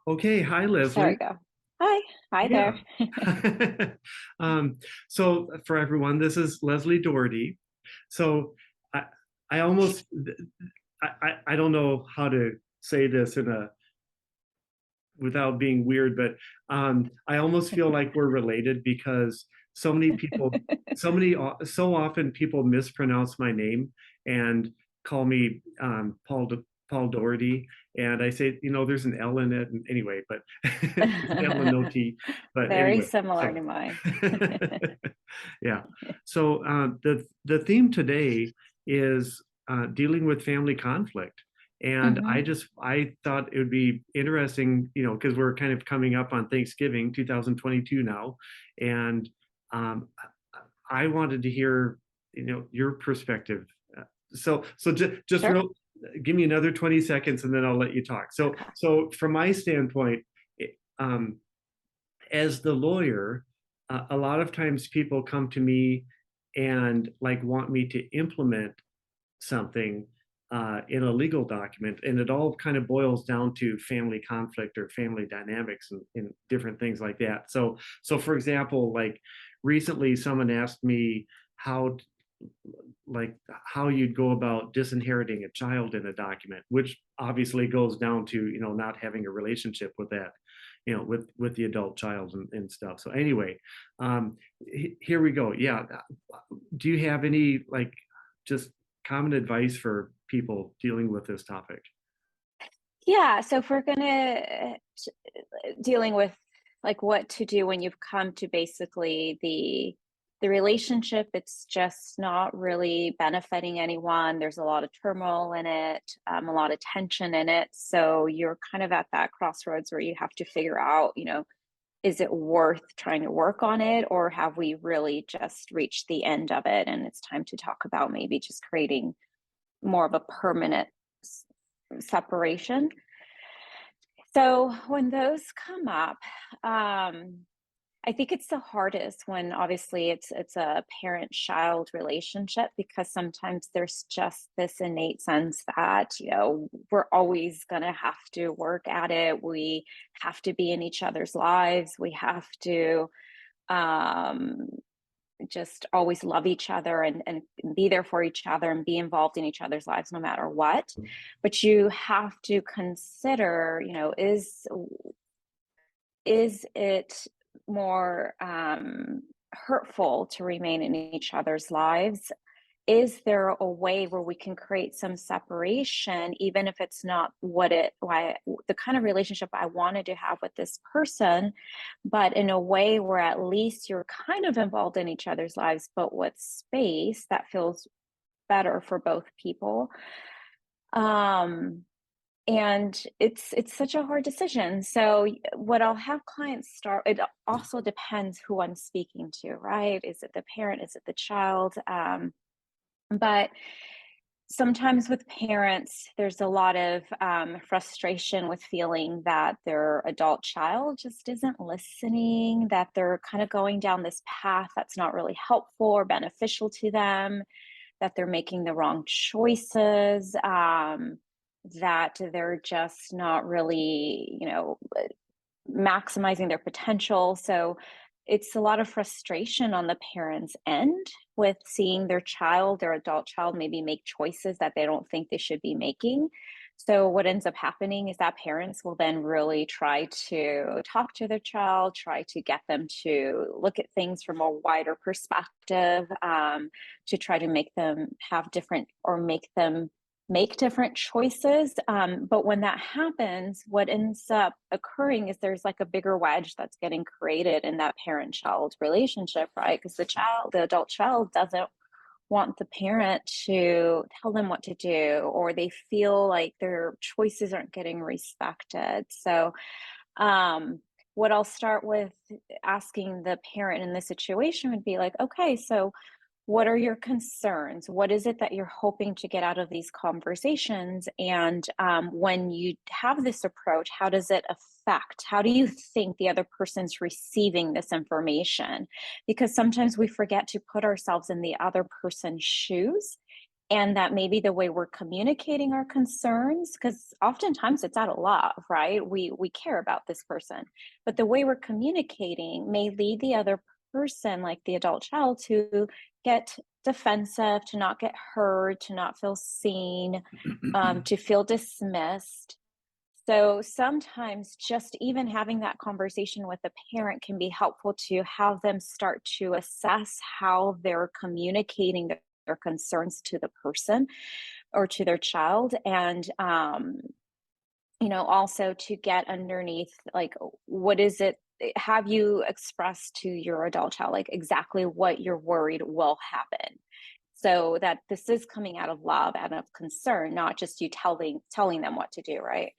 Okay, hi There we Leslie. go. Hi. Hi there. Yeah. So for everyone, this is Leslie Daugherty. So I I almost I don't know how to say this in a without being weird, but I almost feel like we're related because so many people, so often people mispronounce my name and call me Paul Doherty, and I say, there's an L in it, and anyway, but there's an L and no T, but Very anyway, similar to so mine. yeah. So the theme today is dealing with family conflict. And hmm I thought it would be interesting, because we're kind of coming up on Thanksgiving 2022 now. And um, I wanted to hear, your perspective. So just Sure. real, give me another 20 seconds and then I'll let you talk. So, Okay. so from my standpoint, um, as the lawyer, a lot of times people come to me and like want me to implement something in a legal document, and it all kind of boils down to family conflict or family dynamics and different things like that. So for example, like recently, someone asked me how like how you'd go about disinheriting a child in a document, which obviously goes down to not having a relationship with that with the adult child and stuff. So anyway, here we go. Yeah, do you have any like just common advice for people dealing with this topic? Yeah. So if we're gonna dealing with like what to do when you've come to basically the relationship, it's just not really benefiting anyone. There's a lot of turmoil in it, a lot of tension in it. So you're kind of at that crossroads where you have to figure out, is it worth trying to work on it, or have we really just reached the end of it and it's time to talk about maybe just creating more of a permanent separation? So when those come up, I think it's the hardest when obviously it's a parent-child relationship, because sometimes there's just this innate sense that, we're always going to have to work at it. We have to be in each other's lives. We have to um, just always love each other and be there for each other and be involved in each other's lives no matter what. But you have to consider, is it more hurtful to remain in each other's lives? Is there a way where we can create some separation, even if it's not why the kind of relationship I wanted to have with this person, but in a way where at least you're kind of involved in each other's lives, but with space that feels better for both people? Um, and it's such a hard decision. So what I'll have clients start, it also depends who I'm speaking to, right? Is it the parent? Is it the child? But sometimes with parents, there's a lot of frustration with feeling that their adult child just isn't listening, that they're kind of going down this path that's not really helpful or beneficial to them, that they're making the wrong choices, that they're just not really, maximizing their potential. So it's a lot of frustration on the parents' end with seeing their adult child, maybe make choices that they don't think they should be making. So what ends up happening is that parents will then really try to talk to their child, try to get them to look at things from a wider perspective, to try to make them have different or make them make different choices. But when that happens, what ends up occurring is there's like a bigger wedge that's getting created in that parent-child relationship, right? Because the adult child doesn't want the parent to tell them what to do, or they feel like their choices aren't getting respected. So, what I'll start with asking the parent in this situation would be like, okay, so what are your concerns? What is it that you're hoping to get out of these conversations? And when you have this approach, how does it affect? How do you think the other person's receiving this information? Because sometimes we forget to put ourselves in the other person's shoes and that maybe the way we're communicating our concerns, because oftentimes it's out of love, right? We care about this person, but the way we're communicating may lead the other person, like the adult child, to get defensive, to not get heard, to not feel seen, to feel dismissed. So sometimes just even having that conversation with a parent can be helpful to have them start to assess how they're communicating their concerns to the person or to their child. And, also to get underneath, like, what is it? Have you expressed to your adult child, like, exactly what you're worried will happen? So that this is coming out of love, out of concern, not just you telling them what to do, right?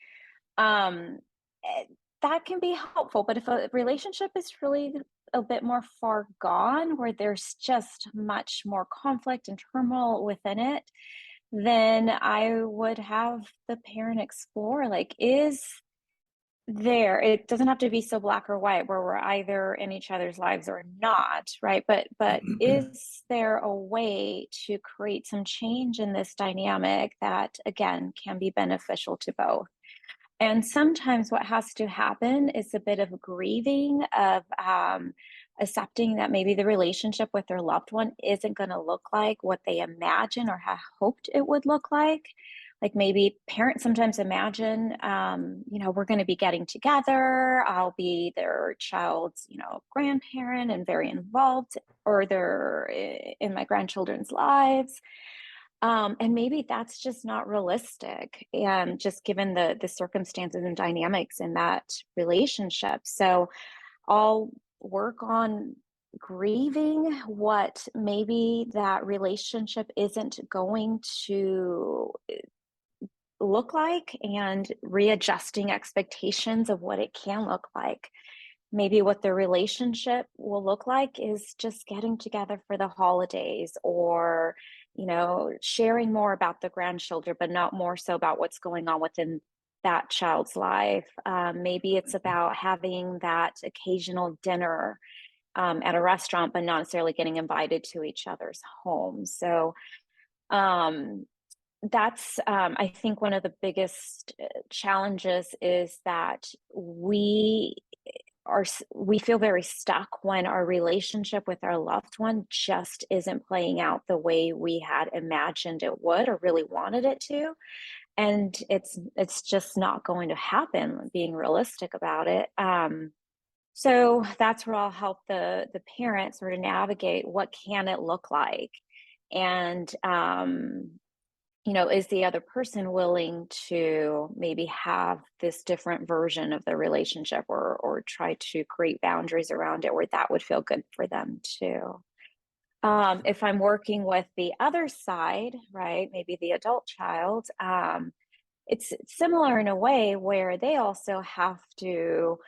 um eh, that can be helpful, but if a relationship is really a bit more far gone, where there's just much more conflict and turmoil within it, then I would have the parent explore, like, is there, it doesn't have to be so black or white where we're either in each other's lives or not, right? But is there a way to create some change in this dynamic that, again, can be beneficial to both? And sometimes what has to happen is a bit of grieving of, accepting that maybe the relationship with their loved one isn't going to look like what they imagine or have hoped it would look like. Like, maybe parents sometimes imagine, we're going to be getting together. I'll be their child's, grandparent and very involved, or they're in my grandchildren's lives. And maybe that's just not realistic, and just given the circumstances and dynamics in that relationship. So I'll work on grieving what maybe that relationship isn't going to look like, and readjusting expectations of what it can look like. Maybe what the relationship will look like is just getting together for the holidays, or, sharing more about the grandchildren, but not more so about what's going on within that child's life. Maybe it's about having that occasional dinner at a restaurant, but not necessarily getting invited to each other's homes. So, um, that's, I think, one of the biggest challenges is that we feel very stuck when our relationship with our loved one just isn't playing out the way we had imagined it would or really wanted it to. And it's just not going to happen, being realistic about it. So that's where I'll help the parents sort of navigate, what can it look like? And, is the other person willing to maybe have this different version of the relationship, or try to create boundaries around it where that would feel good for them too? If I'm working with the other side, right, maybe the adult child, it's similar in a way where they also have to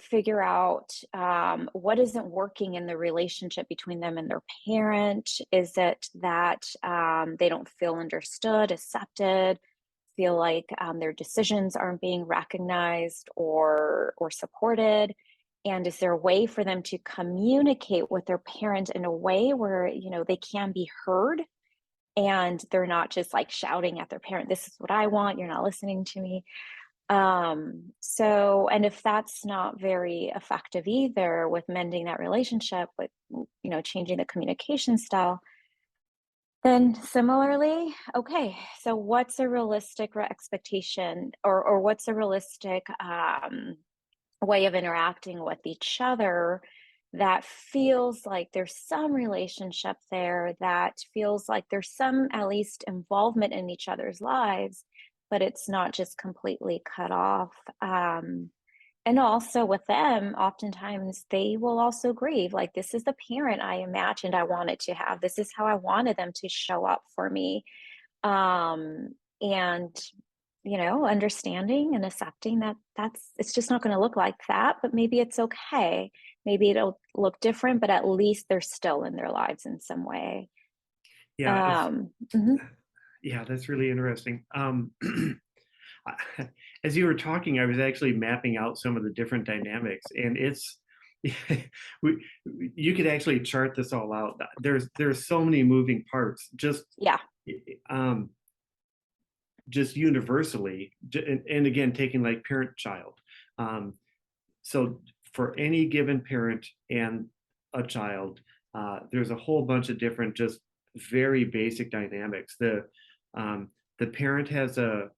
figure out, what isn't working in the relationship between them and their parent. Is it that, they don't feel understood, accepted, feel like, their decisions aren't being recognized or supported? And is there a way for them to communicate with their parent in a way where, they can be heard, and they're not just like shouting at their parent, "This is what I want, you're not listening to me." So, and if that's not very effective either with mending that relationship, with, changing the communication style, then similarly, okay, so what's a realistic expectation, or what's a realistic, way of interacting with each other that feels like there's some relationship there, that feels like there's some, at least, involvement in each other's lives, but it's not just completely cut off. And also with them, oftentimes they will also grieve, like, this is the parent I imagined I wanted to have. This is how I wanted them to show up for me. And understanding and accepting that it's just not going to look like that, but maybe it's okay. Maybe it'll look different, but at least they're still in their lives in some way. Yeah, Mhm. yeah, that's really interesting. As you were talking, I was actually mapping out some of the different dynamics, and it's you could actually chart this all out. There's so many moving parts. Just Yeah. um, just universally, and again, taking like parent-child. Um, so for any given parent and a child, there's a whole bunch of different, just very basic dynamics. Um, the parent has a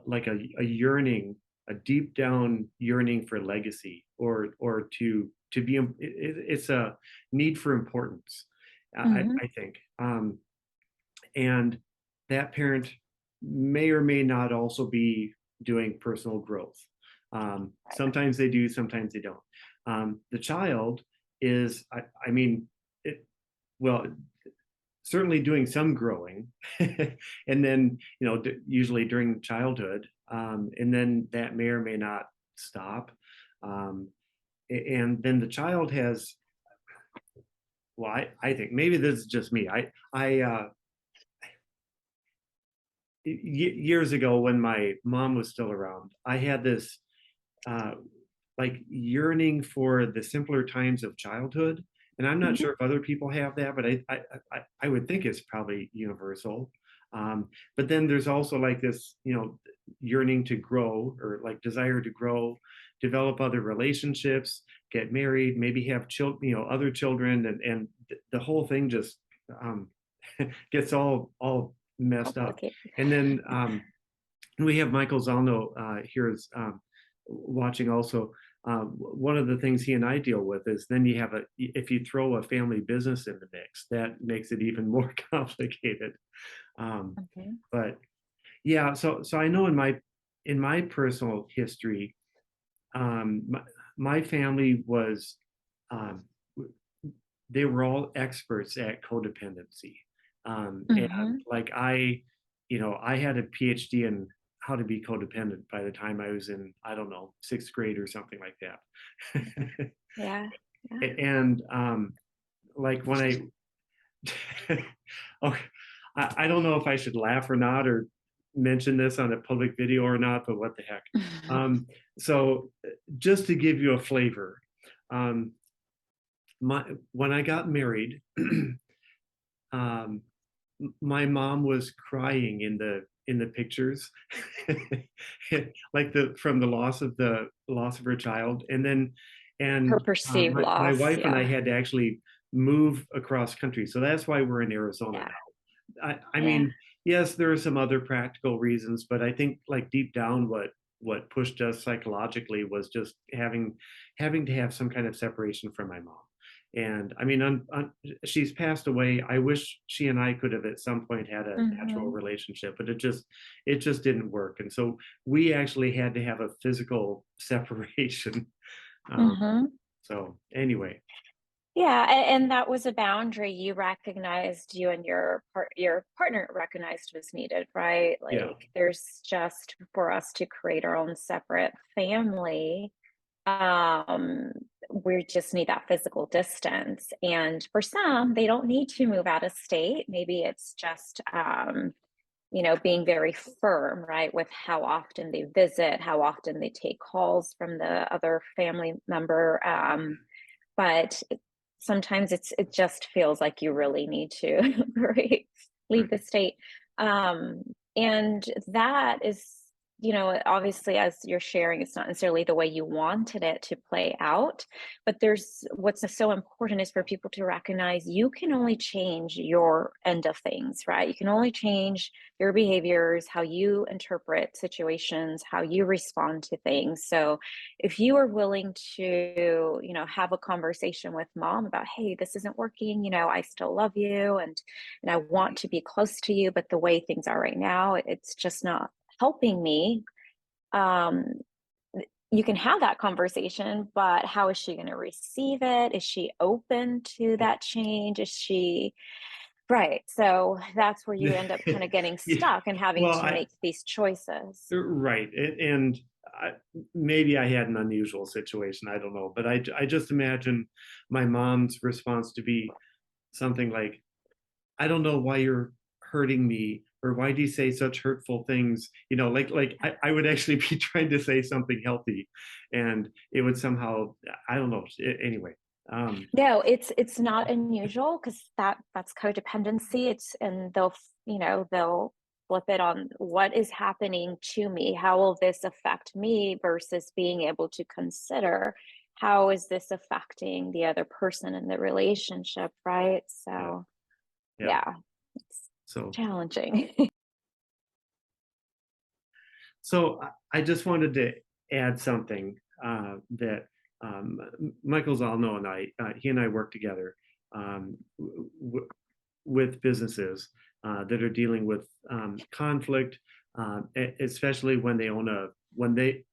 like a yearning, a deep down yearning for legacy, or to be. It's a need for importance, Hmm. I think, and that parent may or may not also be doing personal growth. Sometimes they do, sometimes they don't. The child is, I mean, it, well, certainly doing some growing, and then usually during childhood, and then that may or may not stop. Um, and then the child has, well, I think maybe this is just me. Years ago when my mom was still around, I had this uh, like yearning for the simpler times of childhood. And I'm not Hmm. sure if other people have that, but I would think it's probably universal. But then there's also like this, yearning to grow, or like desire to grow, develop other relationships, get married, maybe have children, other children, and the whole thing just um, gets all messed up. Complicated. And then we have Michael Zalno here is watching also. One of the things he and I deal with is then you have if you throw a family business in the mix, that makes it even more complicated. Um, Okay. but yeah, so I know in my personal history, my family was um, they were all experts at codependency. And Hmm. like I had a PhD in how to be codependent by the time I was in, I don't know, sixth grade or something like that. Yeah. Yeah. And like when oh, I don't know if I should laugh or not, or mention this on a public video or not, but what the heck. So just to give you a flavor, um, when I got married, um, my mom was crying in the pictures, like the from the loss of her child, and then Her and perceived my loss. wife and I Yeah. had to actually move across country, so that's why we're in Arizona Yeah. now. I Yeah. mean, yes, there are some other practical reasons, but I think like deep down, what pushed us psychologically was just having to have some kind of separation from my mom. And I mean, she's passed away. I wish she and I could have at some point had a natural Hmm. relationship, but it just didn't work. And so we actually had to have a physical separation. Um, Hmm. so anyway, Yeah, and that was a boundary you recognized, you and your partner recognized was needed, right? yeah, Like there's just for us to create our own separate family, um, we just need that physical distance. And for some, they don't need to move out of state. Maybe it's just being very firm, right, with how often they visit, how often they take calls from the other family member. But sometimes it just feels like you really need to right, leave right, the state. Um, and that is, obviously, as you're sharing, it's not necessarily the way you wanted it to play out. But there's what's so important is for people to recognize you can only change your end of things, right? You can only change your behaviors, how you interpret situations, how you respond to things. So if you are willing to, have a conversation with mom about, hey, this isn't working, I still love you and I want to be close to you, but the way things are right now, it's just not helping me. Um, you can have that conversation, but how is she going to receive it? Is she open to that change? Is she right? So that's where you yeah, end up kind of getting yeah. stuck and having Well, to make these choices. right, and maybe I had an unusual situation. I don't know, but I just imagine my mom's response to be something like, I don't know why you're hurting me, or why do you say such hurtful things? Like I would actually be trying to say something healthy, and it would somehow, I don't know. Anyway, um, No, it's not unusual because that's codependency. It's and they'll they'll flip it on what is happening to me. How will this affect me versus being able to consider how is this affecting the other person in the relationship, right? Yeah. So, Yeah. yeah, it's So, challenging. I just wanted to add something that Michael Zalno and he and I work together with businesses that are dealing with conflict, especially when they own when they,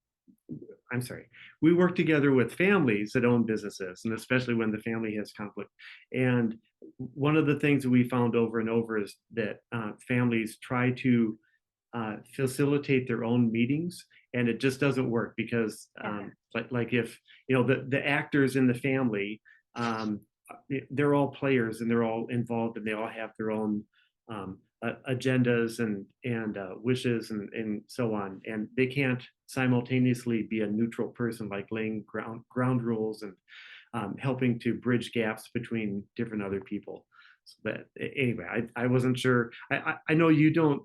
I'm sorry, we work together with families that own businesses, and especially when the family has conflict. And one of the things that we found over and over is that families try to facilitate their own meetings, and it just doesn't work because Yeah. like if the actors in the family, um, they're all players and they're all involved and they all have their own agendas and wishes and so on, and they can't simultaneously be a neutral person, like laying ground rules and helping to bridge gaps between different other people. So that anyway, I wasn't sure. I know you don't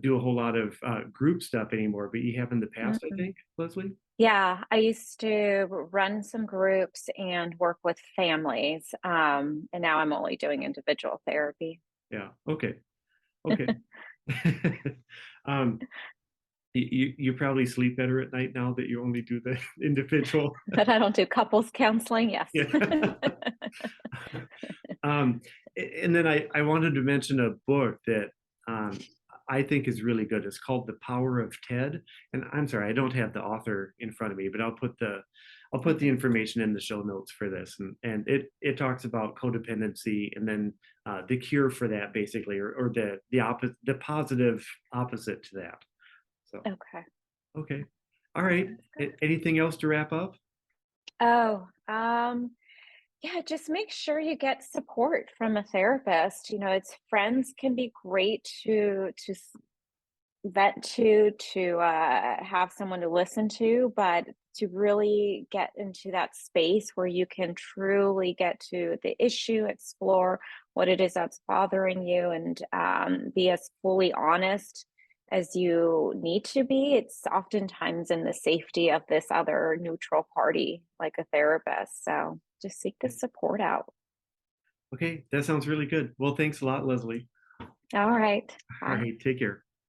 do a whole lot of group stuff anymore, but you have in the past, I Mhm. think, Leslie. Yeah, I used to run some groups and work with families, and now I'm only doing individual therapy. Yeah. Okay. Okay. um, you probably sleep better at night now that you only do the individual. But I don't do couples counseling, yes. Yeah. um, and then I wanted to mention a book that um, I think is really good. It's called The Power of Ted. And I'm sorry, I don't have the author in front of me, but I'll put the Okay. information in the show notes for this. And it talks about codependency and then the cure for that, basically, or the opposite, the positive opposite to that. So Okay. okay, all right. Sounds good. Anything else to wrap up? Oh, yeah, just make sure you get support from a therapist. It's friends can be great to vent to have someone to listen to, but to really get into that space where you can truly get to the issue, explore what it is that's bothering you, and be as fully honest as you need to be. It's oftentimes in the safety of this other neutral party, like a therapist. So just seek the support out. Okay, that sounds really good. Well, thanks a lot, Leslie. All right. All Bye. right, take care.